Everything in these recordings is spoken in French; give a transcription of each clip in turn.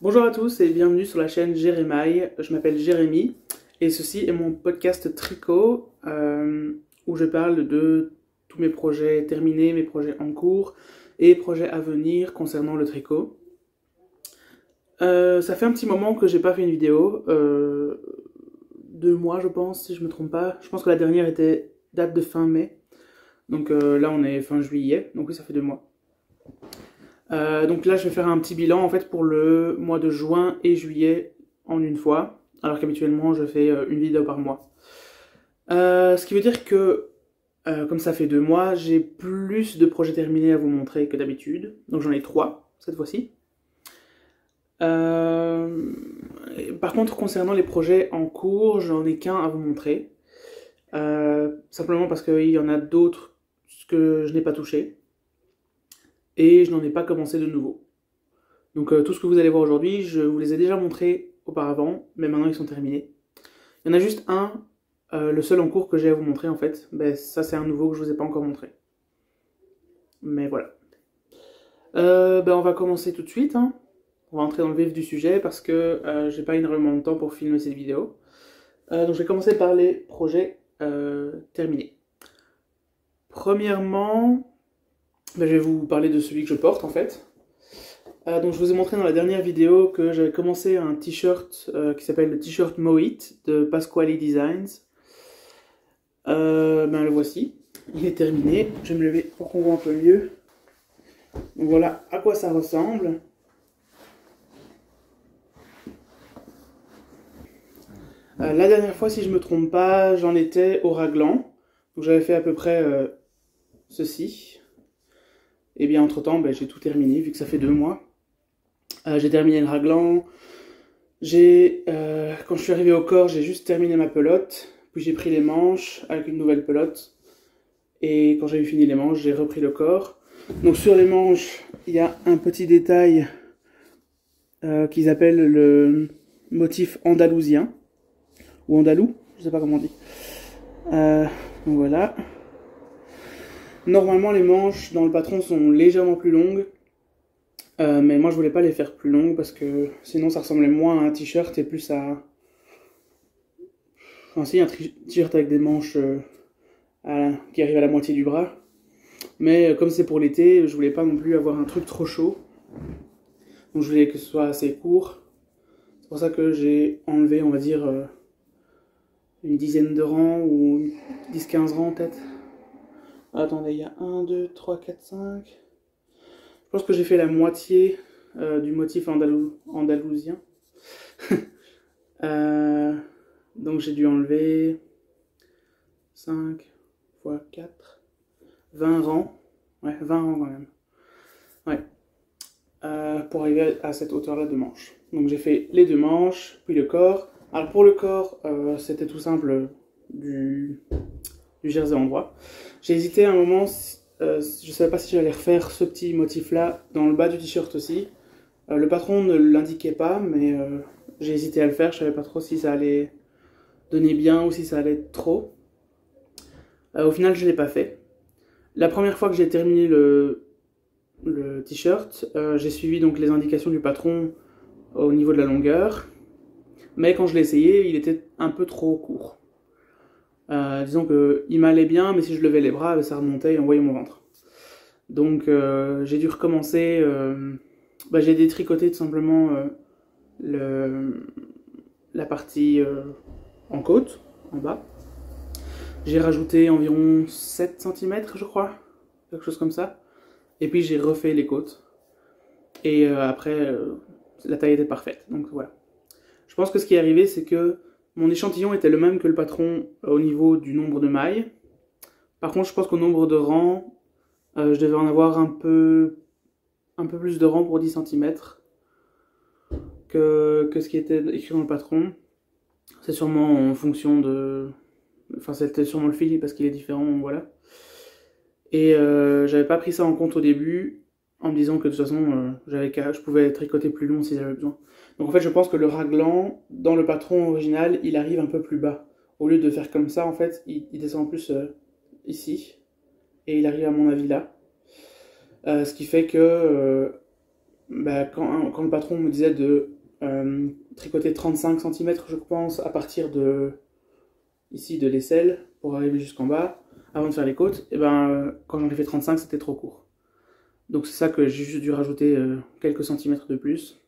Bonjour à tous et bienvenue sur la chaîne Jérémaï. Je m'appelle Jérémy et ceci est mon podcast tricot où je parle de tous mes projets terminés, mes projets en cours et projets à venir concernant le tricot. Ça fait un petit moment que j'ai pas fait une vidéo, 2 mois je pense si je me trompe pas. Je pense que la dernière date de fin mai, donc là on est fin juillet, donc oui ça fait 2 mois. Donc là, je vais faire un petit bilan en fait pour le mois de juin et juillet en une fois, alors qu'habituellement je fais une vidéo par mois. Ce qui veut dire que, comme ça fait 2 mois, j'ai plus de projets terminés à vous montrer que d'habitude. Donc j'en ai 3 cette fois-ci. Par contre, concernant les projets en cours, j'en ai qu'un à vous montrer. Simplement parce qu'il y en a d'autres que je n'ai pas touché. Et je n'en ai pas commencé de nouveau. Donc tout ce que vous allez voir aujourd'hui, je vous les ai déjà montrés auparavant, mais maintenant ils sont terminés. Il y en a juste un, le seul en cours que j'ai à vous montrer en fait. Ben, ça c'est un nouveau que je vous ai pas encore montré. Mais voilà. Ben, on va commencer tout de suite. Hein. On va entrer dans le vif du sujet parce que j'ai pas énormément de temps pour filmer cette vidéo. Donc je vais commencer par les projets terminés. Premièrement, ben, je vais vous parler de celui que je porte en fait. Donc je vous ai montré dans la dernière vidéo que j'avais commencé un t-shirt qui s'appelle le t-shirt Mohit de Pasquale Designs. Ben le voici, il est terminé. Je vais me lever pour qu'on voit un peu mieux. Donc voilà à quoi ça ressemble. La dernière fois, si je me trompe pas, j'en étais au raglan. Donc j'avais fait à peu près ceci. Et bien entre temps, ben, j'ai tout terminé vu que ça fait 2 mois. J'ai terminé le raglan. Quand je suis arrivé au corps, j'ai juste terminé ma pelote. Puis j'ai pris les manches avec une nouvelle pelote. Et quand j'ai eu fini les manches, j'ai repris le corps. Donc sur les manches, il y a un petit détail qu'ils appellent le motif andalousien. Ou andalou, je sais pas comment on dit. Donc voilà. Normalement, les manches dans le patron sont légèrement plus longues. Mais moi, je voulais pas les faire plus longues parce que sinon, ça ressemblait moins à un t-shirt et plus à... Enfin, si, un t-shirt avec des manches qui arrivent à la moitié du bras. Mais comme c'est pour l'été, je voulais pas non plus avoir un truc trop chaud. Donc je voulais que ce soit assez court. C'est pour ça que j'ai enlevé, on va dire, une dizaine de rangs ou 10-15 rangs peut-être. Attendez, il y a 1, 2, 3, 4, 5. Je pense que j'ai fait la moitié du motif andalousien. Donc j'ai dû enlever 5 x 4, 20 rangs. Ouais, 20 rangs quand même. Ouais. Pour arriver à cette hauteur-là de manche. Donc j'ai fait les 2 manches, puis le corps. Alors pour le corps, c'était tout simple du jersey en droit. J'ai hésité un moment, je savais pas si j'allais refaire ce petit motif-là dans le bas du t-shirt aussi. Le patron ne l'indiquait pas, mais j'ai hésité à le faire. Je savais pas trop si ça allait donner bien ou si ça allait être trop. Au final, je l'ai pas fait. La première fois que j'ai terminé le t-shirt, j'ai suivi donc les indications du patron au niveau de la longueur, mais quand je l'ai essayé, il était un peu trop court. Disons qu'il m'allait bien, mais si je levais les bras, ça remontait et envoyait mon ventre. Donc j'ai dû recommencer, j'ai détricoté tout simplement la partie en côte, en bas. J'ai rajouté environ 7 cm, je crois, quelque chose comme ça. Et puis j'ai refait les côtes. Et après, la taille était parfaite. Donc voilà. Je pense que ce qui est arrivé, c'est que mon échantillon était le même que le patron au niveau du nombre de mailles. Par contre, je pense qu'au nombre de rangs, je devais en avoir un peu plus de rangs pour 10 cm que ce qui était écrit dans le patron. C'est sûrement en fonction de... Enfin, c'était sûrement le fil parce qu'il est différent, voilà. Et j'avais pas pris ça en compte au début, en me disant que de toute façon, je pouvais tricoter plus long si j'avais besoin. Donc en fait, je pense que le raglan, dans le patron original, il arrive un peu plus bas. Au lieu de faire comme ça, en fait, il descend plus ici. Et il arrive à mon avis là. Ce qui fait que bah, quand le patron me disait de tricoter 35 cm, je pense, à partir de ici de l'aisselle pour arriver jusqu'en bas, avant de faire les côtes, et ben quand j'en ai fait 35, c'était trop court. Donc c'est ça que j'ai juste dû rajouter quelques centimètres de plus.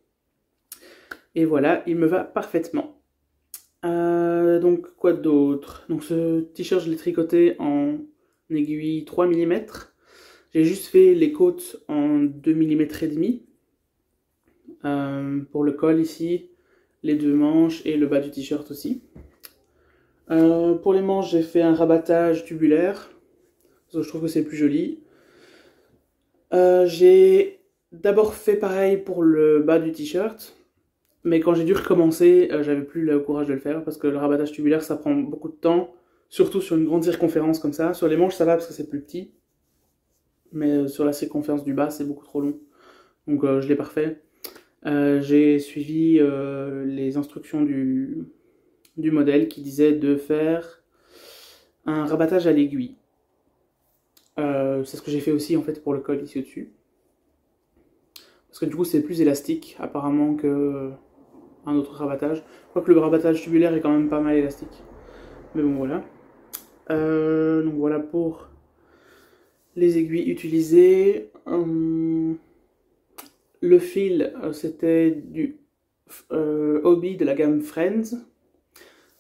Et voilà, il me va parfaitement. Donc quoi d'autre? Donc ce t-shirt, je l'ai tricoté en aiguille 3 mm. J'ai juste fait les côtes en 2 mm et demi. Pour le col ici, les deux manches et le bas du t-shirt aussi. Pour les manches, j'ai fait un rabattage tubulaire, parce que je trouve que c'est plus joli. J'ai d'abord fait pareil pour le bas du t-shirt, mais quand j'ai dû recommencer, j'avais plus le courage de le faire, parce que le rabattage tubulaire, ça prend beaucoup de temps, surtout sur une grande circonférence comme ça. Sur les manches, ça va parce que c'est plus petit, mais sur la circonférence du bas, c'est beaucoup trop long. Donc je l'ai pas refait. J'ai suivi les instructions du modèle qui disait de faire un rabattage à l'aiguille. C'est ce que j'ai fait aussi en fait pour le col ici au-dessus. Parce que du coup c'est plus élastique apparemment que un autre rabattage. Quoique le rabattage tubulaire est quand même pas mal élastique. Mais bon voilà. Donc voilà pour les aiguilles utilisées. Le fil c'était du Hobby de la gamme Friends.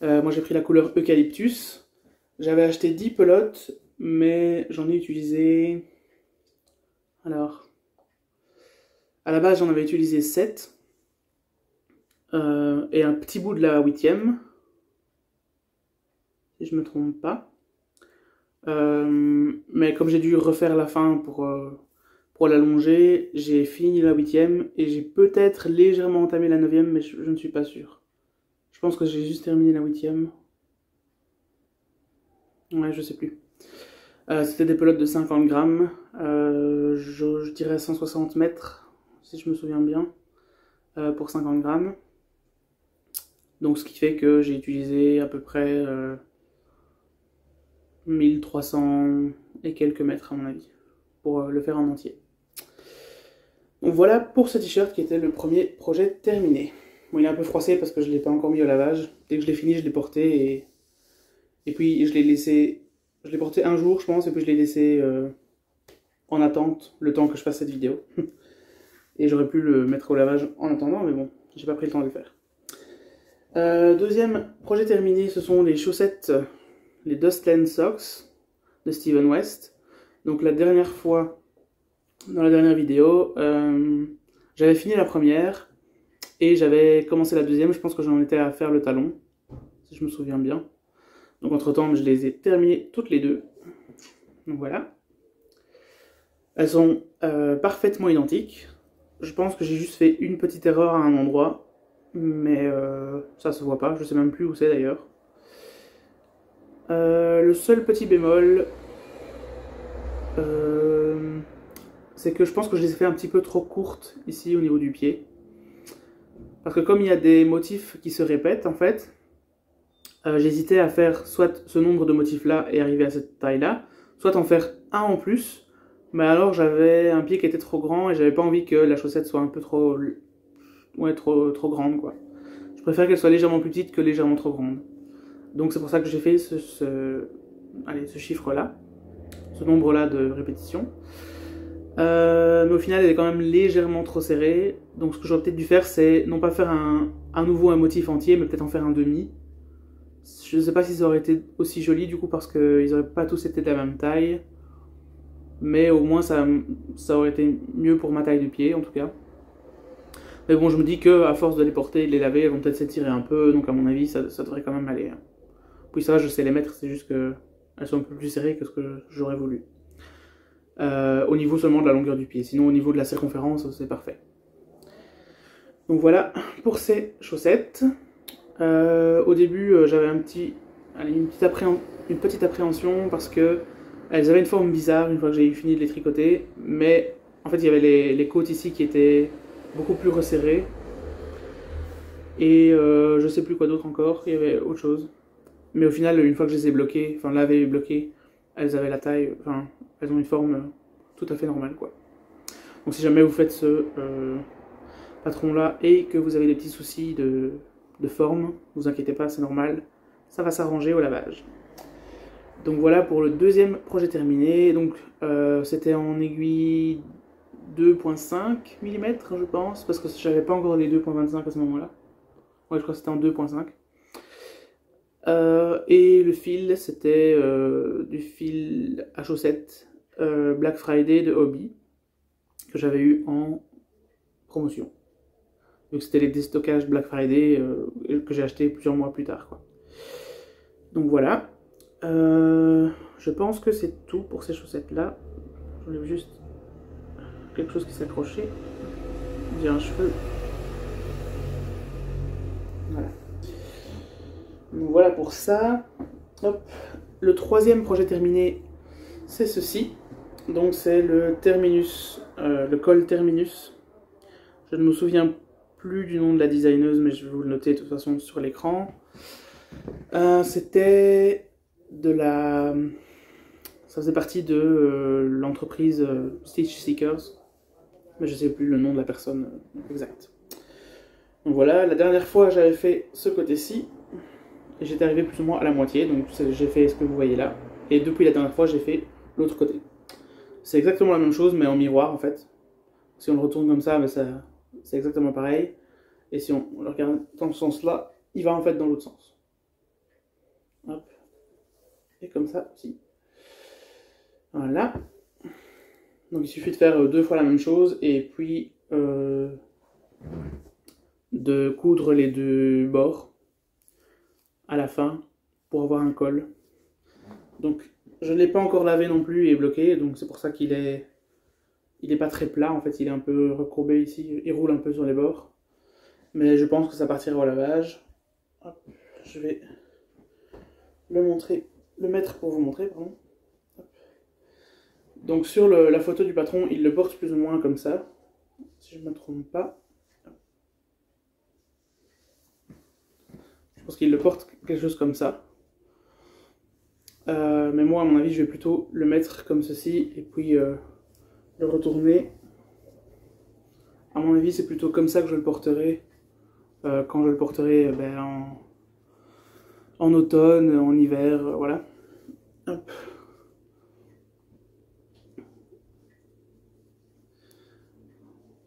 Moi j'ai pris la couleur Eucalyptus. J'avais acheté 10 pelotes, mais j'en ai utilisé... Alors... À la base j'en avais utilisé 7. Et un petit bout de la 8e. Si je me trompe pas. Mais comme j'ai dû refaire la fin pour l'allonger, j'ai fini la 8e et j'ai peut-être légèrement entamé la 9e, mais je ne suis pas sûr. Je pense que j'ai juste terminé la 8e. Ouais, je sais plus. C'était des pelotes de 50 grammes, je dirais 160 mètres, si je me souviens bien, pour 50 grammes. Donc ce qui fait que j'ai utilisé à peu près 1300 et quelques mètres à mon avis, pour le faire en entier. Donc voilà pour ce t-shirt qui était le premier projet terminé. Bon, il est un peu froissé parce que je ne l'ai pas encore mis au lavage. Dès que je l'ai fini, je l'ai porté et puis je l'ai laissé... Je l'ai porté un jour, je pense, et puis je l'ai laissé en attente le temps que je fasse cette vidéo. Et j'aurais pu le mettre au lavage en attendant, mais bon, j'ai pas pris le temps de le faire. Deuxième projet terminé, ce sont les chaussettes, les Dustland Socks de Steven West. Donc la dernière fois, dans la dernière vidéo, j'avais fini la première et j'avais commencé la deuxième. Je pense que j'en étais à faire le talon, si je me souviens bien. Donc entre temps, je les ai terminées toutes les deux. Donc voilà. Elles sont parfaitement identiques. Je pense que j'ai juste fait une petite erreur à un endroit. Mais ça se voit pas. Je sais même plus où c'est d'ailleurs. Le seul petit bémol, c'est que je pense que je les ai fait un petit peu trop courtes ici au niveau du pied. Parce que comme il y a des motifs qui se répètent en fait, j'hésitais à faire soit ce nombre de motifs là et arriver à cette taille là, soit en faire un en plus, mais alors j'avais un pied qui était trop grand et j'avais pas envie que la chaussette soit un peu trop, ouais, trop grande quoi. Je préfère qu'elle soit légèrement plus petite que légèrement trop grande. Donc c'est pour ça que j'ai fait ce chiffre là, ce nombre là de répétitions. Mais au final elle est quand même légèrement trop serrée, donc ce que j'aurais peut-être dû faire c'est non pas faire un nouveau motif entier, mais peut-être en faire un demi. Je ne sais pas si ça aurait été aussi joli du coup parce qu'ils n'auraient pas tous été de la même taille. Mais au moins ça aurait été mieux pour ma taille de pied en tout cas. Mais bon, je me dis que à force de les porter et de les laver, elles vont peut-être s'étirer un peu. Donc à mon avis ça devrait quand même aller. Puis ça je sais les mettre, c'est juste qu'elles sont un peu plus serrées que ce que j'aurais voulu. Au niveau seulement de la longueur du pied. Sinon au niveau de la circonférence c'est parfait. Donc voilà pour ces chaussettes. Au début, j'avais une petite appréhension parce que elles avaient une forme bizarre une fois que j'ai fini de les tricoter, mais en fait il y avait les côtes ici qui étaient beaucoup plus resserrées et je sais plus quoi d'autre encore, il y avait autre chose. Mais au final, une fois que je les ai bloquées, enfin lavées et bloquées, elles avaient la taille, enfin elles ont une forme tout à fait normale quoi. Donc si jamais vous faites ce patron là et que vous avez des petits soucis de forme, vous inquiétez pas, c'est normal, ça va s'arranger au lavage. Donc voilà pour le deuxième projet terminé. Donc c'était en aiguille 2.5 mm je pense, parce que j'avais pas encore les 2.25 à ce moment là. Ouais, je crois que c'était en 2.5. Et le fil, c'était du fil à chaussettes Black Friday de Hobby, que j'avais eu en promotion. Donc c'était les déstockages Black Friday que j'ai acheté plusieurs mois plus tard, quoi. Donc voilà. Je pense que c'est tout pour ces chaussettes-là. J'enlève juste quelque chose qui s'accrochait. J'ai un cheveu. Voilà. Donc voilà pour ça. Hop. Le troisième projet terminé, c'est ceci. Donc c'est le terminus, le col terminus. Je ne me souviens plus du nom de la designeuse, mais je vais vous le noter de toute façon sur l'écran. C'était de la... Ça faisait partie de l'entreprise Stitch Seekers, mais je ne sais plus le nom de la personne exacte. Donc voilà, la dernière fois j'avais fait ce côté-ci, et j'étais arrivé plus ou moins à la moitié, donc j'ai fait ce que vous voyez là. Et depuis la dernière fois, j'ai fait l'autre côté. C'est exactement la même chose, mais en miroir en fait. Si on le retourne comme ça, c'est exactement pareil. Et si on le regarde dans ce sens-là, il va en fait dans l'autre sens. Hop. Et comme ça aussi. Voilà. Donc il suffit de faire 2 fois la même chose et puis de coudre les 2 bords à la fin pour avoir un col. Donc je ne l'ai pas encore lavé non plus et bloqué, donc c'est pour ça qu'il est pas très plat en fait, il est un peu recourbé ici, il roule un peu sur les bords. Mais je pense que ça partira au lavage. Hop. Je vais le mettre pour vous montrer, pardon. Hop. Donc sur la photo du patron, il le porte plus ou moins comme ça, si je ne me trompe pas. Je pense qu'il le porte quelque chose comme ça. Mais moi, à mon avis, je vais plutôt le mettre comme ceci et puis le retourner. À mon avis, c'est plutôt comme ça que je le porterai quand je le porterai en automne, en hiver, voilà. Hop.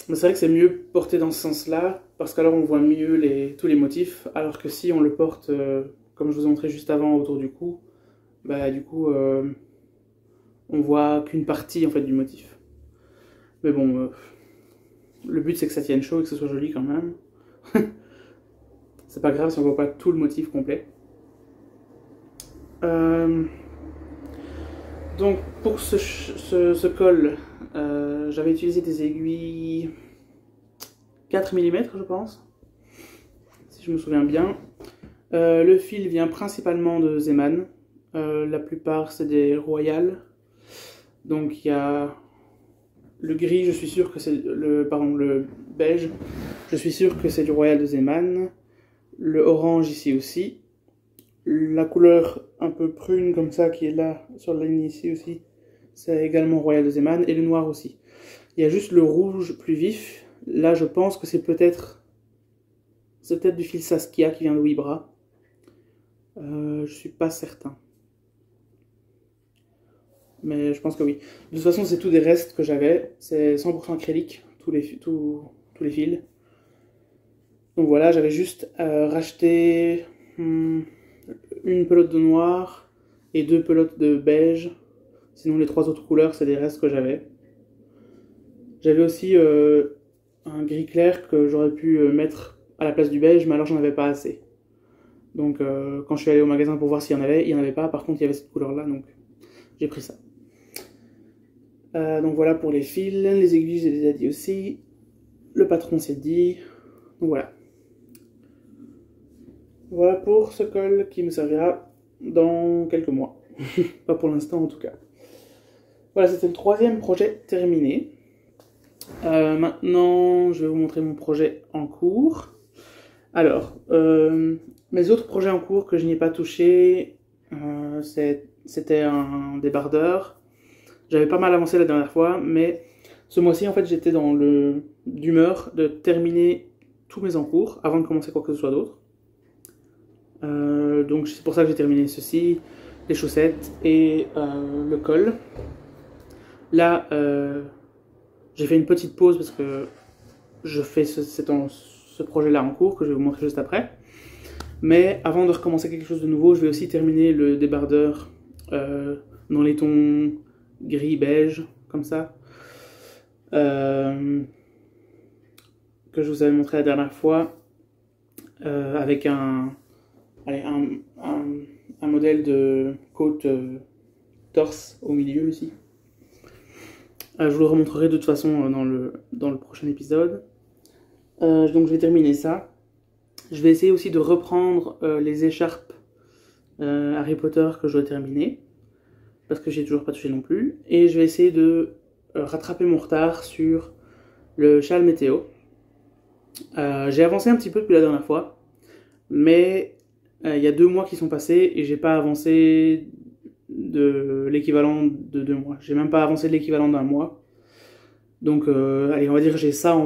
Mais c'est vrai que c'est mieux porter dans ce sens-là, parce qu'alors on voit mieux tous les motifs, alors que si on le porte, comme je vous ai montré juste avant, autour du cou, on voit qu'une partie en fait du motif. Mais bon, le but c'est que ça tienne chaud et que ce soit joli quand même. C'est pas grave si on voit pas tout le motif complet. Donc pour ce col, j'avais utilisé des aiguilles 4 mm je pense, si je me souviens bien. Le fil vient principalement de Zeman, la plupart c'est des Royal. Donc il y a le gris, je suis sûr que c'est le beige, je suis sûr que c'est du Royal de Zeman. Le orange ici aussi. La couleur un peu prune comme ça qui est là sur la ligne ici aussi, c'est également Royal de Zeman, et le noir aussi. Il y a juste le rouge plus vif. Là je pense que c'est peut-être du fil Saskia qui vient de Wibra. Je suis pas certain. Mais je pense que oui. De toute façon c'est tout des restes que j'avais. C'est 100% acrylique, tous les fils. Donc voilà, j'avais juste racheté une pelote de noir et 2 pelotes de beige. Sinon les 3 autres couleurs c'est des restes que j'avais. J'avais aussi un gris clair que j'aurais pu mettre à la place du beige, mais alors j'en avais pas assez. Donc quand je suis allé au magasin pour voir s'il y en avait, il n'y en avait pas. Par contre il y avait cette couleur là, donc j'ai pris ça. Donc voilà pour les fils, les aiguilles j'ai déjà dit aussi. Le patron c'est dit. Donc voilà. Voilà pour ce col qui me servira dans quelques mois. Pas pour l'instant en tout cas. Voilà, c'était le troisième projet terminé. Maintenant, je vais vous montrer mon projet en cours. Alors, mes autres projets en cours que je n'y ai pas touché, c'était un débardeur. J'avais pas mal avancé la dernière fois, mais ce mois-ci, en fait, j'étais dans d'humeur de terminer tous mes encours avant de commencer quoi que ce soit d'autre. Donc c'est pour ça que j'ai terminé ceci, les chaussettes et le col. Là, j'ai fait une petite pause parce que je fais ce projet-là en cours que je vais vous montrer juste après. Mais avant de recommencer quelque chose de nouveau, je vais aussi terminer le débardeur dans les tons gris-beige, comme ça. Que je vous avais montré la dernière fois, avec un modèle de côte torse au milieu ici. Je vous le remontrerai de toute façon dans le prochain épisode. Donc je vais terminer ça. Je vais essayer aussi de reprendre les écharpes Harry Potter que je dois terminer, parce que j'ai toujours pas touché non plus. Et je vais essayer de rattraper mon retard sur le châle météo. J'ai avancé un petit peu depuis la dernière fois, mais il y a 2 mois qui sont passés et j'ai pas avancé de l'équivalent de 2 mois. J'ai même pas avancé de l'équivalent d'1 mois. Donc allez, on va dire que j'ai ça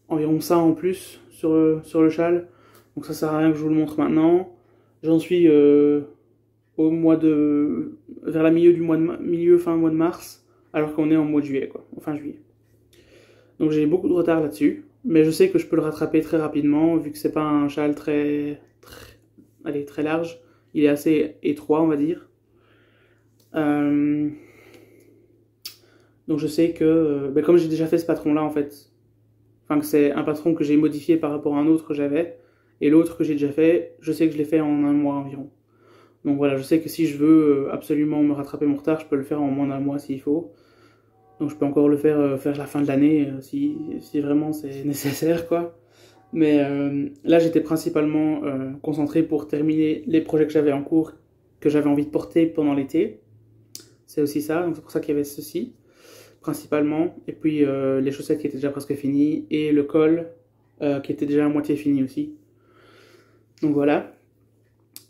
environ ça en plus sur le châle. Donc ça sert à rien que je vous le montre maintenant. J'en suis au mois vers la fin mois de mars, alors qu'on est en mois de juillet, quoi, en fin juillet. Donc j'ai beaucoup de retard là-dessus, mais je sais que je peux le rattraper très rapidement, vu que c'est pas un châle très large. Il est assez étroit, on va dire. Donc je sais que, comme j'ai déjà fait ce patron-là, en fait, enfin que c'est un patron que j'ai modifié par rapport à un autre que j'avais, et l'autre que j'ai déjà fait, je sais que je l'ai fait en 1 mois environ. Donc voilà, je sais que si je veux absolument me rattraper mon retard, je peux le faire en moins d'1 mois s'il faut. Donc je peux encore le faire la fin de l'année si vraiment c'est nécessaire, quoi. Mais là j'étais principalement concentré pour terminer les projets que j'avais en cours, que j'avais envie de porter pendant l'été. C'est aussi ça, donc c'est pour ça qu'il y avait ceci, principalement. Et puis les chaussettes qui étaient déjà presque finies, et le col qui était déjà à moitié fini aussi. Donc voilà.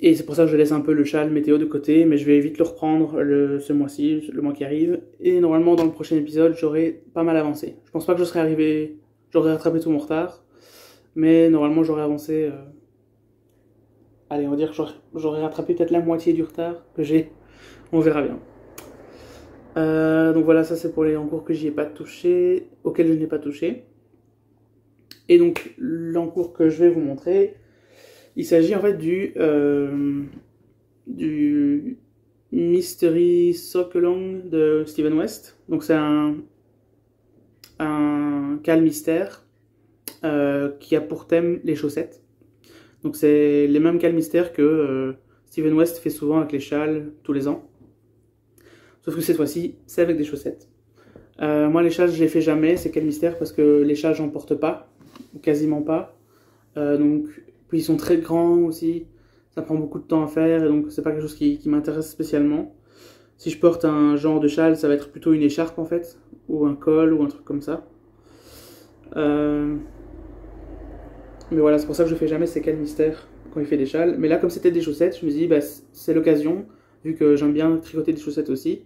Et c'est pour ça que je laisse un peu le châle météo de côté, mais je vais vite le reprendre ce mois-ci, le mois qui arrive. Et normalement, dans le prochain épisode, j'aurai pas mal avancé. Je pense pas que j'aurai rattrapé tout mon retard, mais normalement, j'aurai avancé. Allez, on va dire que j'aurai rattrapé peut-être la moitié du retard que j'ai. On verra bien. Donc voilà, ça c'est pour les encours que j'y ai pas touché, auxquels je n'ai pas touché. Et donc, l'encours que je vais vous montrer, il s'agit en fait du Mystery Sock Along de Steven West. Donc c'est un cal mystère qui a pour thème les chaussettes. Donc c'est les mêmes cal mystères que Steven West fait souvent avec les châles tous les ans. Sauf que cette fois-ci, c'est avec des chaussettes. Moi les châles je les fais jamais, ces cal mystères, parce que les châles j'en porte pas, ou quasiment pas. Puis ils sont très grands aussi, ça prend beaucoup de temps à faire, et donc c'est pas quelque chose qui m'intéresse spécialement. Si je porte un genre de châle, ça va être plutôt une écharpe en fait, ou un col, ou un truc comme ça. Mais voilà, c'est pour ça que je fais jamais ces cals mystères quand il fait des châles. Mais là, comme c'était des chaussettes, je me dis, c'est l'occasion, vu que j'aime bien tricoter des chaussettes aussi,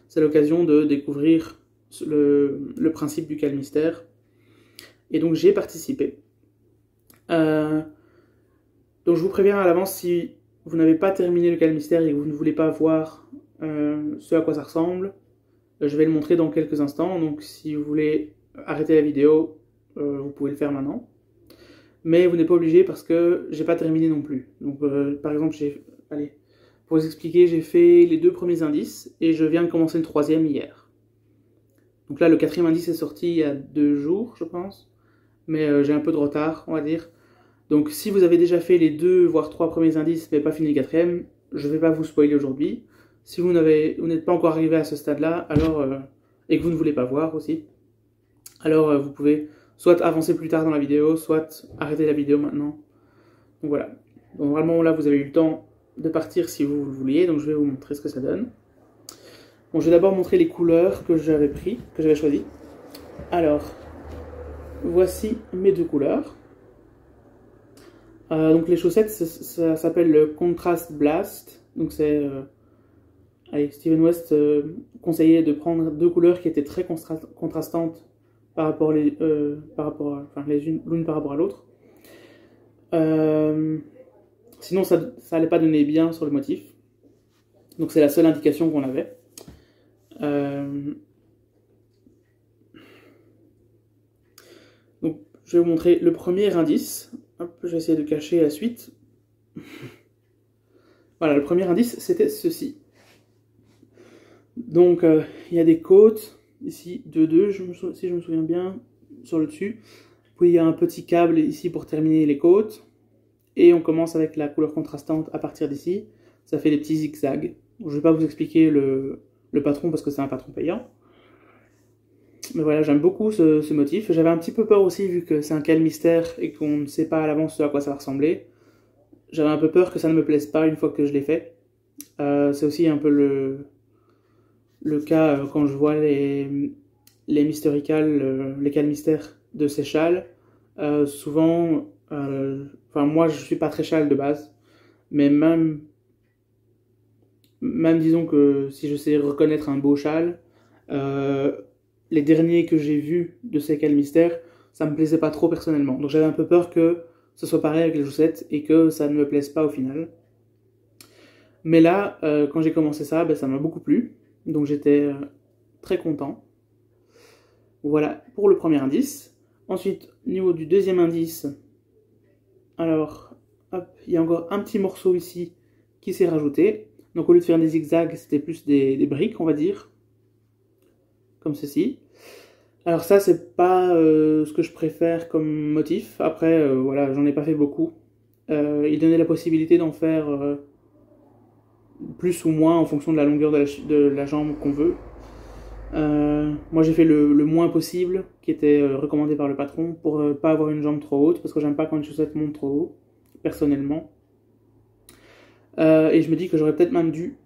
c'est l'occasion de découvrir le principe du cal mystère. Et donc j'y ai participé. Donc je vous préviens à l'avance, si vous n'avez pas terminé le cal mystère et que vous ne voulez pas voir ce à quoi ça ressemble, je vais le montrer dans quelques instants. Donc si vous voulez arrêter la vidéo, vous pouvez le faire maintenant. Mais vous n'êtes pas obligé parce que j'ai pas terminé non plus. Donc par exemple, pour vous expliquer, j'ai fait les 2 premiers indices et je viens de commencer le 3e hier. Donc là, le 4e indice est sorti il y a 2 jours, je pense. Mais j'ai un peu de retard, on va dire. Donc si vous avez déjà fait les 2 voire 3 premiers indices mais pas fini le 4e, je ne vais pas vous spoiler aujourd'hui. Si vous n'êtes pas encore arrivé à ce stade-là, alors et que vous ne voulez pas voir aussi, alors vous pouvez soit avancer plus tard dans la vidéo, soit arrêter la vidéo maintenant. Donc voilà. Donc normalement là vous avez eu le temps de partir si vous le vouliez, donc je vais vous montrer ce que ça donne. Bon, je vais d'abord montrer les couleurs que j'avais choisies. Alors, voici mes 2 couleurs. Donc les chaussettes, ça s'appelle le Contrast Blast. Donc c'est... Steven West conseillait de prendre 2 couleurs qui étaient très contrastantes par rapport, l'une par rapport à l'autre. Sinon, ça allait pas donner bien sur le motif. Donc c'est la seule indication qu'on avait. Donc je vais vous montrer le premier indice. Hop, je vais essayer de cacher la suite. Voilà, le premier indice, c'était ceci. Donc il y a des côtes, ici, 2-2, si je me souviens bien, sur le dessus. Puis il y a un petit câble ici pour terminer les côtes. Et on commence avec la couleur contrastante à partir d'ici. Ça fait des petits zigzags. Je ne vais pas vous expliquer le patron parce que c'est un patron payant. Mais voilà, j'aime beaucoup ce motif. J'avais un petit peu peur aussi vu que c'est un cal mystère et qu'on ne sait pas à l'avance à quoi ça va ressembler. J'avais un peu peur que ça ne me plaise pas une fois que je l'ai fait. C'est aussi un peu le cas quand je vois les mystery cal, les cal mystères de ces châles. Souvent, moi je suis pas très châle de base, mais même disons que si je sais reconnaître un beau châle, les derniers que j'ai vus de ces cal mystères, ça me plaisait pas trop personnellement. Donc j'avais un peu peur que ce soit pareil avec les chaussettes et que ça ne me plaise pas au final. Mais là, quand j'ai commencé ça, ça m'a beaucoup plu. Donc j'étais très content. Voilà pour le premier indice. Ensuite, au niveau du deuxième indice, alors, hop, il y a encore un petit morceau ici qui s'est rajouté. Donc au lieu de faire des zigzags, c'était plus des briques, on va dire. Comme ceci. Alors ça, c'est pas ce que je préfère comme motif. Après, voilà, j'en ai pas fait beaucoup. Il donnait la possibilité d'en faire plus ou moins en fonction de la longueur de la jambe qu'on veut. Moi j'ai fait le moins possible, qui était recommandé par le patron, pour pas avoir une jambe trop haute, parce que j'aime pas quand une chaussette monte trop haut, personnellement. Et je me dis que j'aurais peut-être même dû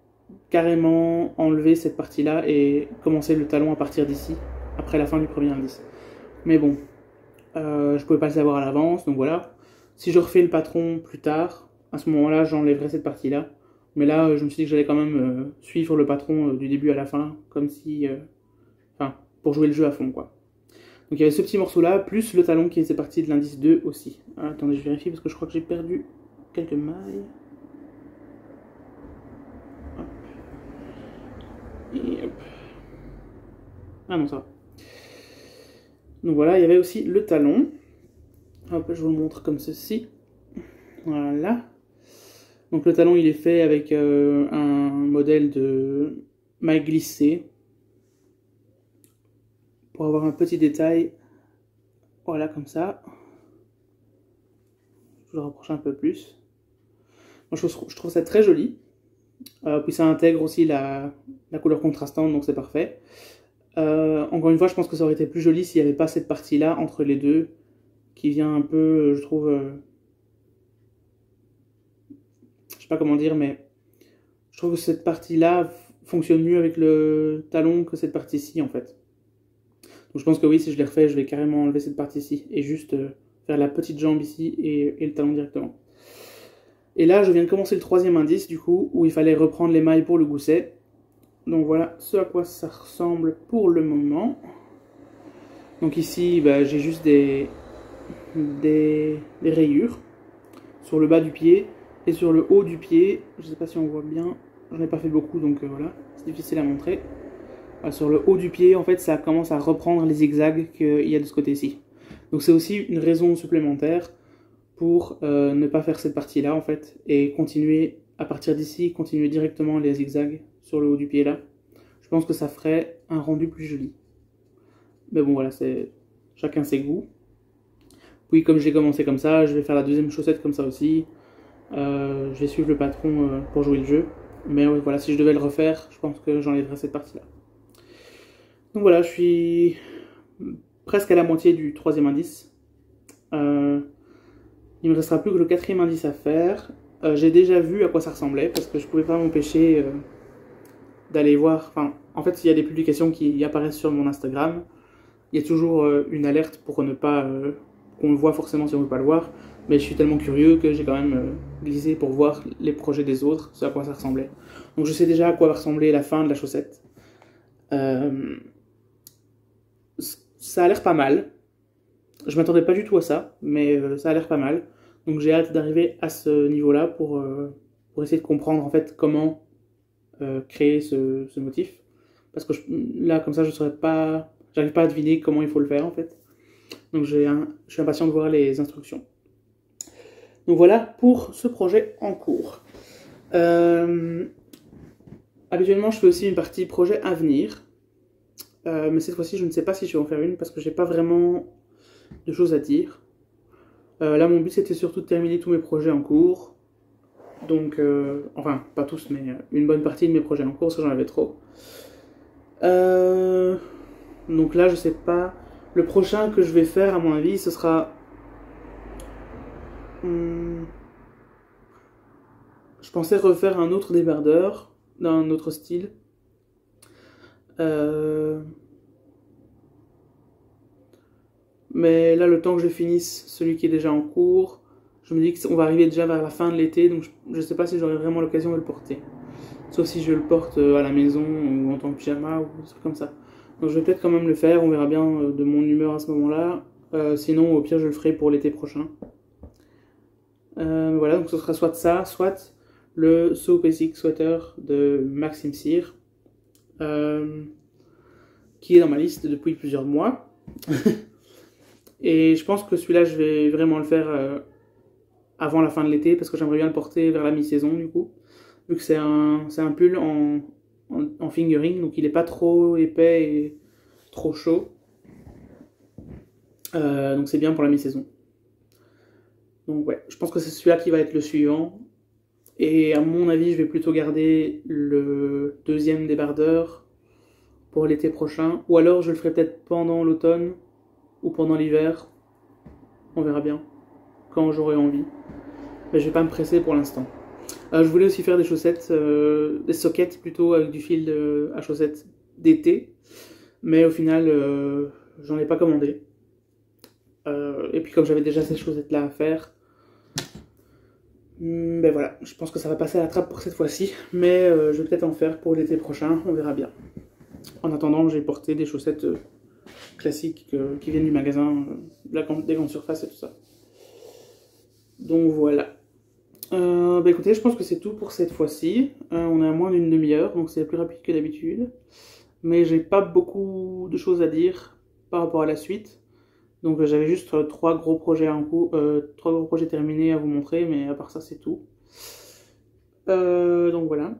carrément enlever cette partie-là et commencer le talon à partir d'ici, après la fin du premier indice. Mais bon, je pouvais pas le savoir à l'avance, donc voilà. Si je refais le patron plus tard, à ce moment-là, j'enlèverai cette partie-là. Mais là, je me suis dit que j'allais quand même suivre le patron du début à la fin, comme si... pour jouer le jeu à fond, quoi. Donc il y avait ce petit morceau-là, plus le talon qui était parti de l'indice 2 aussi. Attendez, je vérifie parce que je crois que j'ai perdu quelques mailles. Hop. Et hop. Ah non, ça va. Donc voilà, il y avait aussi le talon. Hop, je vous le montre comme ceci. Voilà. Donc le talon, il est fait avec un modèle de maille glissée. Pour avoir un petit détail. Voilà, comme ça. Je le rapproche un peu plus. Moi, je trouve ça très joli. Puis ça intègre aussi la couleur contrastante, donc c'est parfait. Encore une fois, je pense que ça aurait été plus joli s'il n'y avait pas cette partie-là entre les deux, qui vient un peu, je trouve... je sais pas comment dire, mais je trouve que cette partie-là fonctionne mieux avec le talon que cette partie-ci, en fait. Donc je pense que oui, si je les refais, je vais carrément enlever cette partie-ci et juste faire la petite jambe ici et le talon directement. Et là, je viens de commencer le troisième indice, du coup, où il fallait reprendre les mailles pour le gousset. Donc voilà ce à quoi ça ressemble pour le moment. Donc ici, j'ai juste des rayures sur le bas du pied et sur le haut du pied. Je ne sais pas si on voit bien, j'en ai pas fait beaucoup, donc voilà, c'est difficile à montrer. Voilà, sur le haut du pied, en fait, ça commence à reprendre les zigzags qu'il y a de ce côté-ci. Donc c'est aussi une raison supplémentaire pour ne pas faire cette partie-là, en fait, et continuer, à partir d'ici, continuer directement les zigzags sur le haut du pied, là. Je pense que ça ferait un rendu plus joli. Mais bon, voilà, c'est chacun ses goûts. Puis, comme j'ai commencé comme ça, je vais faire la deuxième chaussette comme ça aussi. Je vais suivre le patron pour jouer le jeu. Mais ouais, voilà, si je devais le refaire, je pense que j'enlèverais cette partie-là. Donc voilà, je suis presque à la moitié du troisième indice. Il me restera plus que le quatrième indice à faire. J'ai déjà vu à quoi ça ressemblait parce que je pouvais pas m'empêcher d'aller voir. Enfin, en fait, il y a des publications qui apparaissent sur mon Instagram. Il y a toujours une alerte pour ne pas qu'on le voit forcément si on ne veut pas le voir. Mais je suis tellement curieux que j'ai quand même glissé pour voir les projets des autres, ce à quoi ça ressemblait. Donc je sais déjà à quoi va ressembler la fin de la chaussette. Ce ça a l'air pas mal. Je m'attendais pas du tout à ça, mais ça a l'air pas mal. Donc j'ai hâte d'arriver à ce niveau-là pour essayer de comprendre en fait comment créer ce motif. Parce que là, comme ça, j'arrive pas à deviner comment il faut le faire en fait. Donc je suis impatient de voir les instructions. Donc voilà pour ce projet en cours. Habituellement, je fais aussi une partie projet à venir. Mais cette fois-ci, je ne sais pas si je vais en faire une parce que j'ai pas vraiment de choses à dire. Là, mon but, c'était surtout de terminer tous mes projets en cours. Donc, enfin, pas tous, mais une bonne partie de mes projets en cours, parce que j'en avais trop. Donc là, je sais pas. Le prochain que je vais faire, à mon avis, ce sera... je pensais refaire un autre débardeur, d'un autre style. Mais là, le temps que je finisse celui qui est déjà en cours, je me dis qu'on va arriver déjà vers la fin de l'été, donc je ne sais pas si j'aurai vraiment l'occasion de le porter. Sauf si je le porte à la maison ou en tant que pyjama ou des trucs comme ça. Donc je vais peut-être quand même le faire, on verra bien de mon humeur à ce moment-là. Sinon, au pire, je le ferai pour l'été prochain. Voilà, donc ce sera soit ça, soit le So Basic Sweater de Maxime Cyr, qui est dans ma liste depuis plusieurs mois. Et je pense que celui-là, je vais vraiment le faire avant la fin de l'été, parce que j'aimerais bien le porter vers la mi-saison, du coup. Vu que c'est un pull en fingering, donc il n'est pas trop épais et trop chaud. Donc c'est bien pour la mi-saison. Donc ouais, je pense que c'est celui-là qui va être le suivant. Et à mon avis, je vais plutôt garder le deuxième débardeur pour l'été prochain. Ou alors je le ferai peut-être pendant l'automne ou pendant l'hiver. On verra bien quand j'aurai envie. Mais je vais pas me presser pour l'instant. Je voulais aussi faire des chaussettes, des sockets plutôt avec du fil à chaussettes d'été. Mais au final, j'en ai pas commandé. Et puis comme j'avais déjà ces chaussettes-là à faire, ben voilà, je pense que ça va passer à la trappe pour cette fois-ci. Mais je vais peut-être en faire pour l'été prochain, on verra bien. En attendant, j'ai porté des chaussettes classiques qui viennent du magasin, des grandes surfaces et tout ça. Donc voilà. Bah écoutez, je pense que c'est tout pour cette fois-ci. On est à moins d'une demi-heure, donc c'est plus rapide que d'habitude. Mais j'ai pas beaucoup de choses à dire par rapport à la suite. Donc j'avais juste trois gros projets terminés à vous montrer, mais à part ça c'est tout. Donc voilà.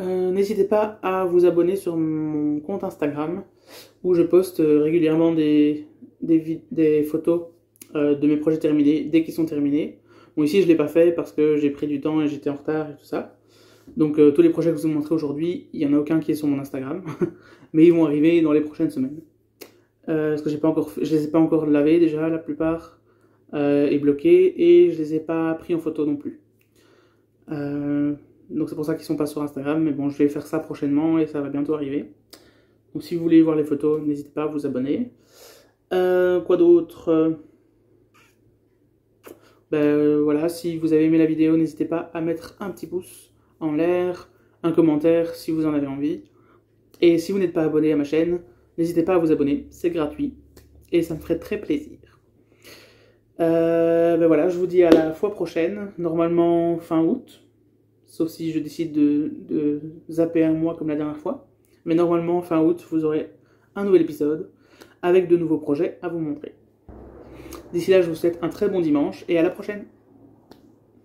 N'hésitez pas à vous abonner sur mon compte Instagram, où je poste régulièrement des photos de mes projets terminés, dès qu'ils sont terminés. Bon, ici je l'ai pas fait parce que j'ai pris du temps et j'étais en retard et tout ça. Donc tous les projets que je vous ai montrés aujourd'hui, il n'y en a aucun qui est sur mon Instagram. Mais ils vont arriver dans les prochaines semaines. Parce que je les ai pas encore lavés déjà, la plupart, et bloqués, et je les ai pas pris en photo non plus. Donc c'est pour ça qu'ils sont pas sur Instagram, mais bon, je vais faire ça prochainement et ça va bientôt arriver. Donc si vous voulez voir les photos, n'hésitez pas à vous abonner. Quoi d'autre? Voilà, si vous avez aimé la vidéo, n'hésitez pas à mettre un petit pouce en l'air, un commentaire si vous en avez envie. Et si vous n'êtes pas abonné à ma chaîne, n'hésitez pas à vous abonner, c'est gratuit et ça me ferait très plaisir. Voilà, je vous dis à la fois prochaine, normalement fin août, sauf si je décide de zapper un mois comme la dernière fois. Mais normalement fin août, vous aurez un nouvel épisode avec de nouveaux projets à vous montrer. D'ici là, je vous souhaite un très bon dimanche et à la prochaine.